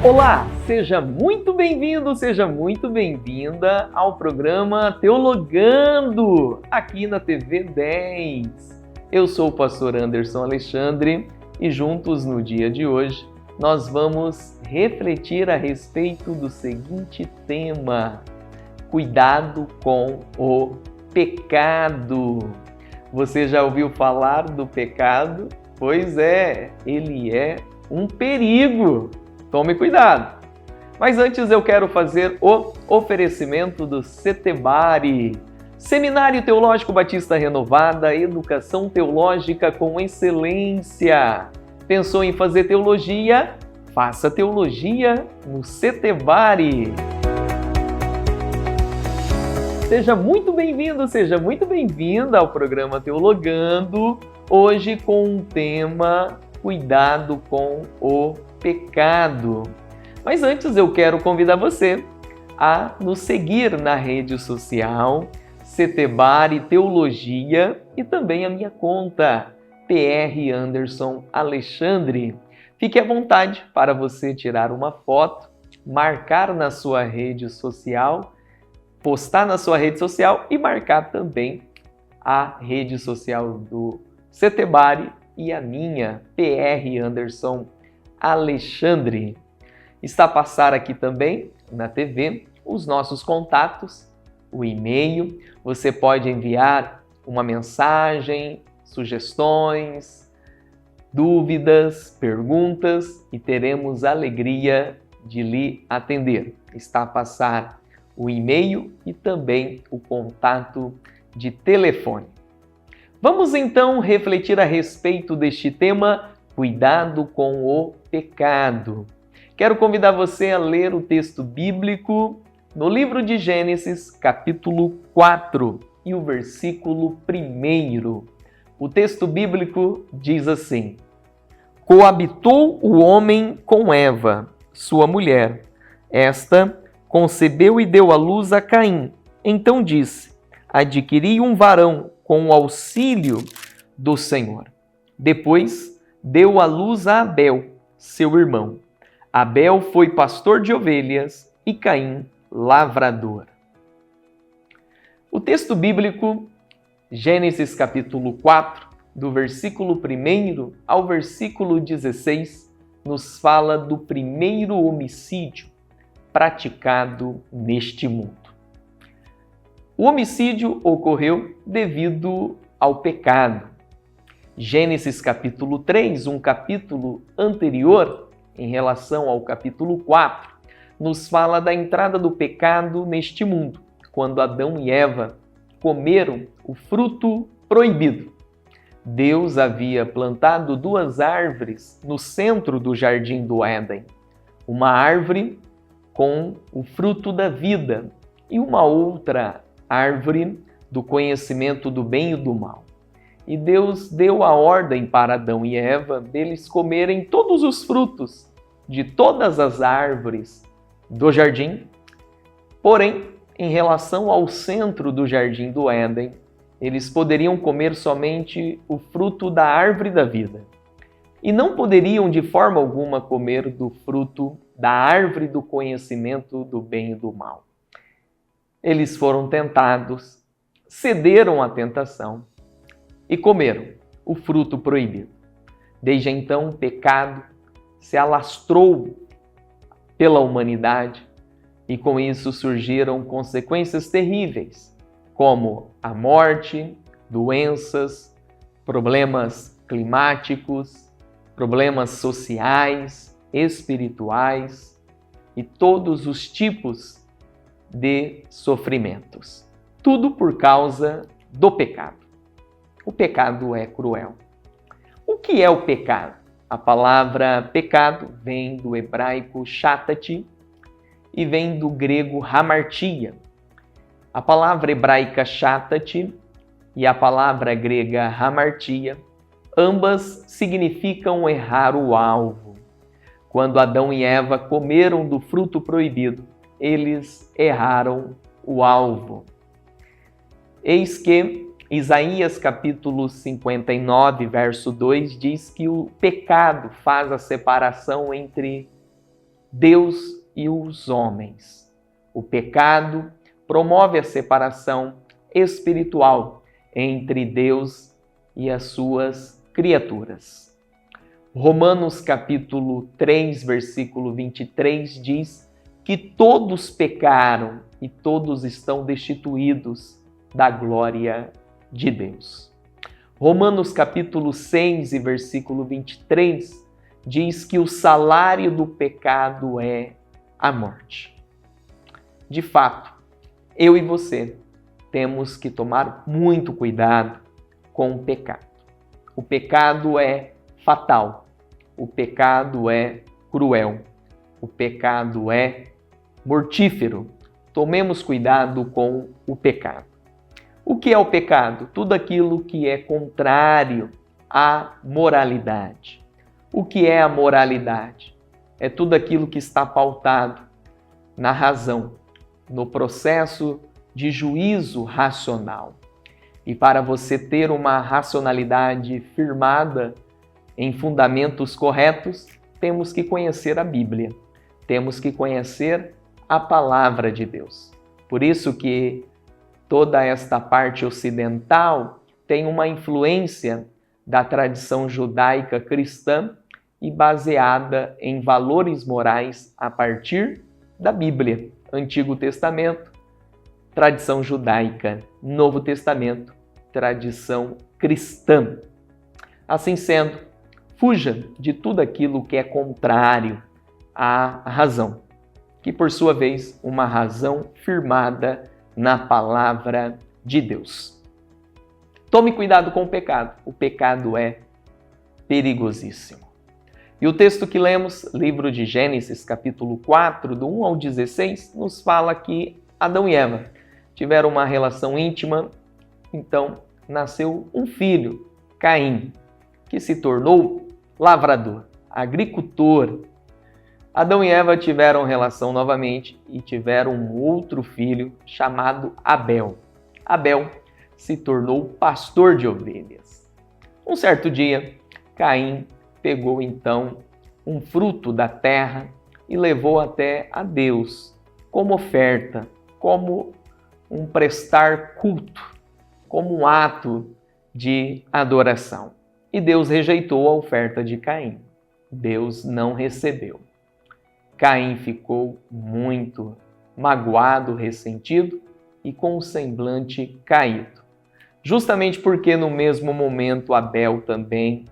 Olá, seja muito bem-vindo, seja muito bem-vinda ao programa Teologando, aqui na TV 10. Eu sou o pastor Anderson Alexandre e juntos no dia de hoje nós vamos refletir a respeito do seguinte tema: cuidado com o pecado. Você já ouviu falar do pecado? Pois é, ele é um perigo. Tome cuidado! Mas antes eu quero fazer o oferecimento do Setebari, Seminário Teológico Batista Renovada, Educação Teológica com Excelência. Pensou em fazer teologia? Faça teologia no Setebari. Seja muito bem-vindo, seja muito bem-vinda ao programa Teologando, hoje com um tema: cuidado com o pecado. Mas antes eu quero convidar você a nos seguir na rede social Setebari Teologia e também a minha conta PR Anderson Alexandre. Fique à vontade para você tirar uma foto, marcar na sua rede social, postar na sua rede social e marcar também a rede social do Setebari e a minha, PR Anderson Alexandre. Está a passar aqui também na TV os nossos contatos, o e-mail. Você pode enviar uma mensagem, sugestões, dúvidas, perguntas e teremos a alegria de lhe atender. Está a passar o e-mail e também o contato de telefone. Vamos então refletir a respeito deste tema: cuidado com o pecado. Quero convidar você a ler o texto bíblico no livro de Gênesis, capítulo 4, e o versículo 1. O texto bíblico diz assim: coabitou o homem com Eva, sua mulher. Esta concebeu e deu à luz a Caim. Então disse: adquiri um varão com o auxílio do Senhor. Depois deu à luz a Abel, seu irmão. Abel foi pastor de ovelhas e Caim lavrador. O texto bíblico, Gênesis capítulo 4, do versículo 1 ao versículo 16, nos fala do primeiro homicídio praticado neste mundo. O homicídio ocorreu devido ao pecado. Gênesis capítulo 3, um capítulo anterior, em relação ao capítulo 4, nos fala da entrada do pecado neste mundo, quando Adão e Eva comeram o fruto proibido. Deus havia plantado duas árvores no centro do jardim do Éden. Uma árvore com o fruto da vida e uma outra árvore do conhecimento do bem e do mal. E Deus deu a ordem para Adão e Eva deles comerem todos os frutos de todas as árvores do jardim. Porém, em relação ao centro do jardim do Éden, eles poderiam comer somente o fruto da árvore da vida. E não poderiam de forma alguma comer do fruto da árvore do conhecimento do bem e do mal. Eles foram tentados, cederam à tentação e comeram o fruto proibido. Desde então, o pecado se alastrou pela humanidade e com isso surgiram consequências terríveis, como a morte, doenças, problemas climáticos, problemas sociais, espirituais e todos os tipos de sofrimentos. Tudo por causa do pecado. O pecado é cruel. O que é o pecado? A palavra pecado vem do hebraico shatati e vem do grego hamartia. A palavra hebraica shatati e a palavra grega hamartia, ambas significam errar o alvo. Quando Adão e Eva comeram do fruto proibido, eles erraram o alvo. Eis que Isaías capítulo 59, verso 2, diz que o pecado faz a separação entre Deus e os homens. O pecado promove a separação espiritual entre Deus e as suas criaturas. Romanos capítulo 3, versículo 23 diz que todos pecaram e todos estão destituídos da glória de Deus. Romanos capítulo 6 e versículo 23 diz que o salário do pecado é a morte. De fato, eu e você temos que tomar muito cuidado com o pecado. O pecado é fatal, o pecado é cruel, o pecado é mortífero. Tomemos cuidado com o pecado. O que é o pecado? Tudo aquilo que é contrário à moralidade. O que é a moralidade? É tudo aquilo que está pautado na razão, no processo de juízo racional. E para você ter uma racionalidade firmada em fundamentos corretos, temos que conhecer a Bíblia, temos que conhecer a palavra de Deus. Por isso que toda esta parte ocidental tem uma influência da tradição judaica cristã e baseada em valores morais a partir da Bíblia. Antigo Testamento, tradição judaica. Novo Testamento, tradição cristã. Assim sendo, fuja de tudo aquilo que é contrário à razão, que por sua vez, uma razão firmada na palavra de Deus. Tome cuidado com o pecado. O pecado é perigosíssimo. E o texto que lemos, livro de Gênesis, capítulo 4, do 1 ao 16, nos fala que Adão e Eva tiveram uma relação íntima, então nasceu um filho, Caim, que se tornou lavrador, agricultor. Adão e Eva tiveram relação novamente e tiveram um outro filho chamado Abel. Abel se tornou pastor de ovelhas. Um certo dia, Caim pegou então um fruto da terra e levou até a Deus como oferta, como um prestar culto, como um ato de adoração. E Deus rejeitou a oferta de Caim. Deus não recebeu. Caim ficou muito magoado, ressentido e com o semblante caído. Justamente porque no mesmo momento Abel também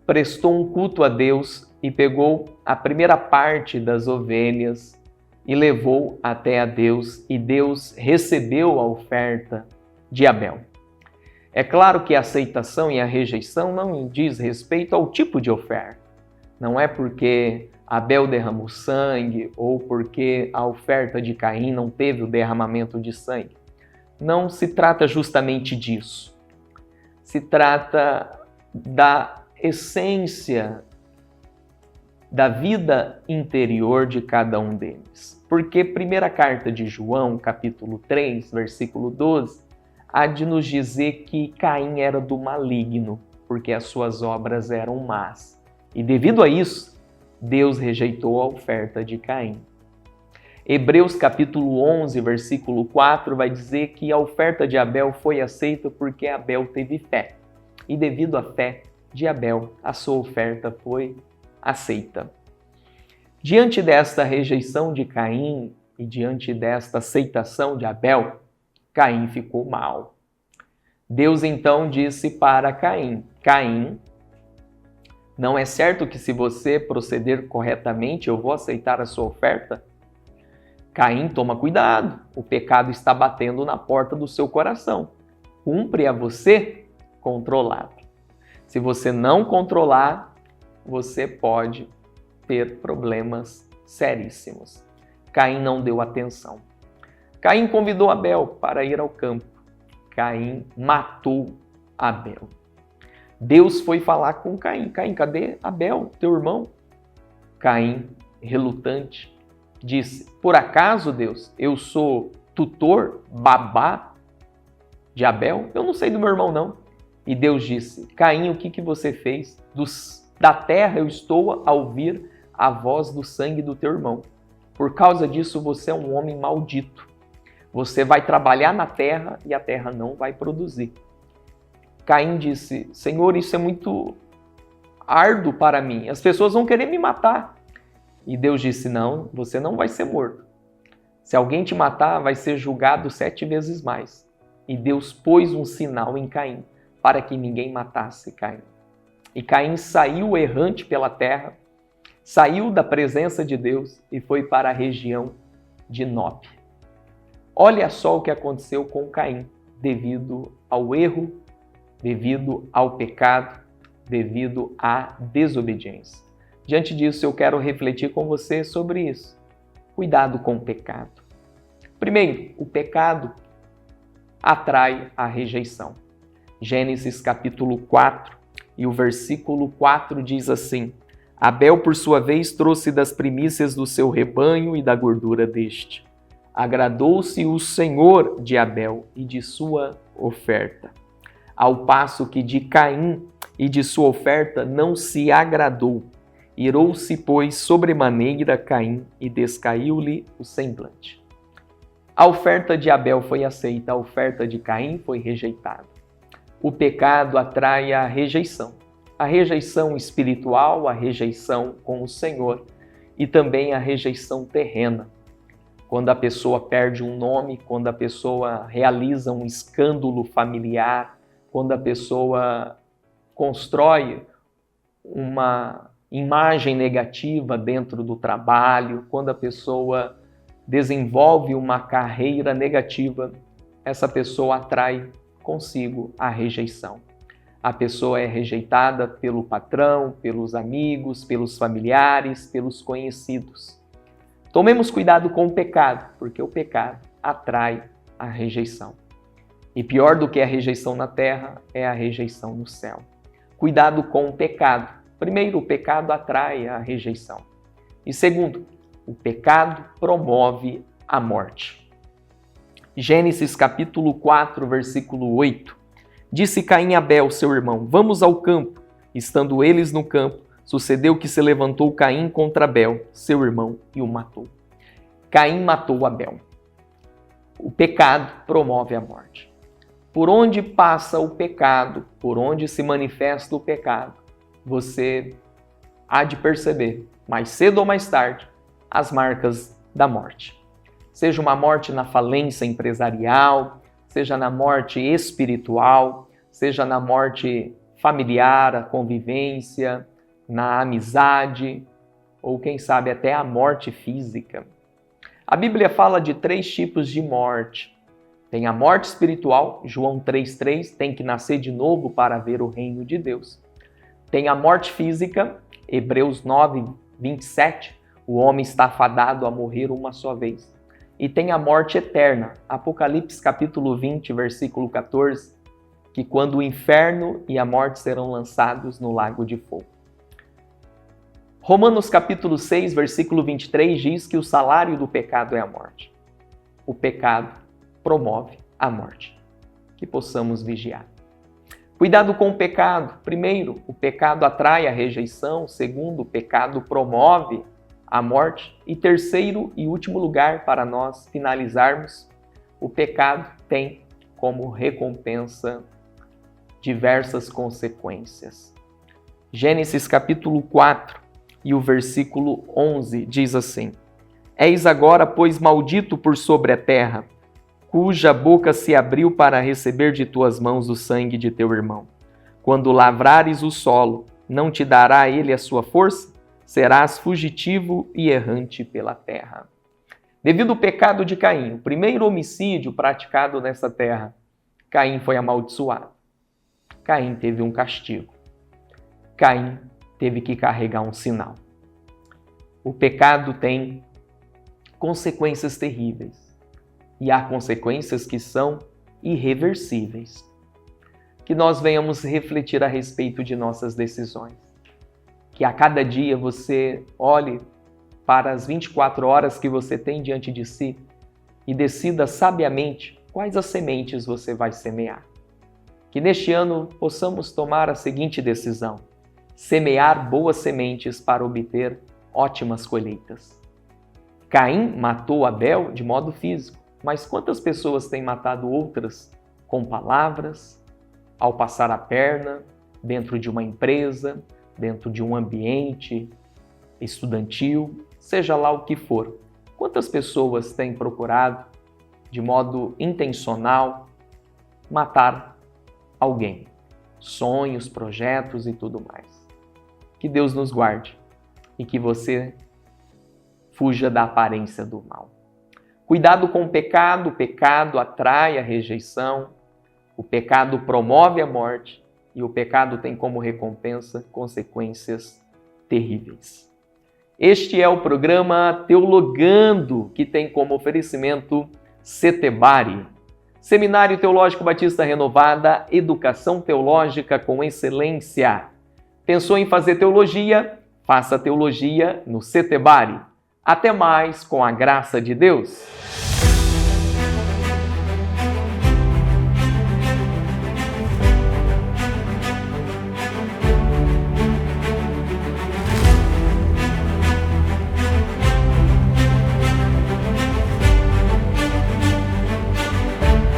prestou um culto a Deus e pegou a primeira parte das ovelhas e levou até a Deus, e Deus recebeu a oferta de Abel. É claro que a aceitação e a rejeição não diz respeito ao tipo de oferta. Não é porque Abel derramou sangue ou porque a oferta de Caim não teve o derramamento de sangue. Não se trata justamente disso. Se trata da essência da vida interior de cada um deles. Porque primeira carta de João, capítulo 3, versículo 12, há de nos dizer que Caim era do maligno, porque as suas obras eram más. E devido a isso, Deus rejeitou a oferta de Caim. Hebreus capítulo 11, versículo 4 vai dizer que a oferta de Abel foi aceita porque Abel teve fé. E devido à fé de Abel, a sua oferta foi aceita. Diante desta rejeição de Caim e diante desta aceitação de Abel, Caim ficou mal. Deus então disse para Caim: Caim, não é certo que se você proceder corretamente, eu vou aceitar a sua oferta? Caim, toma cuidado, o pecado está batendo na porta do seu coração. Cumpre a você controlar. Se você não controlar, você pode ter problemas seríssimos. Caim não deu atenção. Caim convidou Abel para ir ao campo. Caim matou Abel. Deus foi falar com Caim. Caim, cadê Abel, teu irmão? Caim, relutante, disse: por acaso, Deus, eu sou tutor, babá de Abel? Eu não sei do meu irmão, não. E Deus disse: Caim, o que você fez? Da terra eu estou a ouvir a voz do sangue do teu irmão. Por causa disso, você é um homem maldito. Você vai trabalhar na terra e a terra não vai produzir. Caim disse, Senhor, isso é muito árduo para mim. As pessoas vão querer me matar. E Deus disse, não, você não vai ser morto. Se alguém te matar, vai ser julgado 7 vezes mais. E Deus pôs um sinal em Caim, para que ninguém matasse Caim. E Caim saiu errante pela terra, saiu da presença de Deus e foi para a região de Nob. Olha só o que aconteceu com Caim, devido ao erro, devido ao pecado, devido à desobediência. Diante disso, eu quero refletir com você sobre isso. Cuidado com o pecado. Primeiro, o pecado atrai a rejeição. Gênesis capítulo 4 e o versículo 4 diz assim: Abel, por sua vez, trouxe das primícias do seu rebanho e da gordura deste. Agradou-se o Senhor de Abel e de sua oferta, ao passo que de Caim e de sua oferta não se agradou. Irou-se, pois, sobremaneira Caim e descaiu-lhe o semblante. A oferta de Abel foi aceita, a oferta de Caim foi rejeitada. O pecado atrai a rejeição espiritual, a rejeição com o Senhor e também a rejeição terrena. Quando a pessoa perde um nome, quando a pessoa realiza um escândalo familiar, quando a pessoa constrói uma imagem negativa dentro do trabalho, quando a pessoa desenvolve uma carreira negativa, essa pessoa atrai consigo a rejeição. A pessoa é rejeitada pelo patrão, pelos amigos, pelos familiares, pelos conhecidos. Tomemos cuidado com o pecado, porque o pecado atrai a rejeição. E pior do que a rejeição na terra é a rejeição no céu. Cuidado com o pecado. Primeiro, o pecado atrai a rejeição. E segundo, o pecado promove a morte. Gênesis capítulo 4, versículo 8. Disse Caim a Abel, seu irmão, vamos ao campo. Estando eles no campo, sucedeu que se levantou Caim contra Abel, seu irmão, e o matou. Caim matou Abel. O pecado promove a morte. Por onde passa o pecado, por onde se manifesta o pecado, você há de perceber, mais cedo ou mais tarde, as marcas da morte. Seja uma morte na falência empresarial, seja na morte espiritual, seja na morte familiar, a convivência, na amizade, ou quem sabe até a morte física. A Bíblia fala de 3 tipos de morte. Tem a morte espiritual, João 3,3, tem que nascer de novo para ver o reino de Deus. Tem a morte física, Hebreus 9:27, o homem está fadado a morrer uma só vez. E tem a morte eterna, Apocalipse capítulo 20, versículo 14, que quando o inferno e a morte serão lançados no lago de fogo. Romanos capítulo 6, versículo 23 diz que o salário do pecado é a morte. O pecado promove a morte. Que possamos vigiar. Cuidado com o pecado. Primeiro, o pecado atrai a rejeição. Segundo, o pecado promove a morte. E terceiro e último lugar, para nós finalizarmos, o pecado tem como recompensa diversas consequências. Gênesis capítulo 4 e o versículo 11 diz assim: Eis agora, pois, maldito por sobre a terra, cuja boca se abriu para receber de tuas mãos o sangue de teu irmão. Quando lavrares o solo, não te dará ele a sua força? Serás fugitivo e errante pela terra. Devido ao pecado de Caim, o primeiro homicídio praticado nessa terra, Caim foi amaldiçoado. Caim teve um castigo. Caim teve que carregar um sinal. O pecado tem consequências terríveis. E há consequências que são irreversíveis. Que nós venhamos refletir a respeito de nossas decisões. Que a cada dia você olhe para as 24 horas que você tem diante de si e decida sabiamente quais as sementes você vai semear. Que neste ano possamos tomar a seguinte decisão: semear boas sementes para obter ótimas colheitas. Caim matou Abel de modo físico, mas quantas pessoas têm matado outras com palavras, ao passar a perna, dentro de uma empresa, dentro de um ambiente estudantil, seja lá o que for. Quantas pessoas têm procurado, de modo intencional, matar alguém? Sonhos, projetos e tudo mais. Que Deus nos guarde e que você fuja da aparência do mal. Cuidado com o pecado atrai a rejeição, o pecado promove a morte e o pecado tem como recompensa consequências terríveis. Este é o programa Teologando, que tem como oferecimento Setebari, Seminário Teológico Batista Renovada, Educação Teológica com Excelência. Pensou em fazer teologia? Faça teologia no Setebari. Até mais, com a graça de Deus.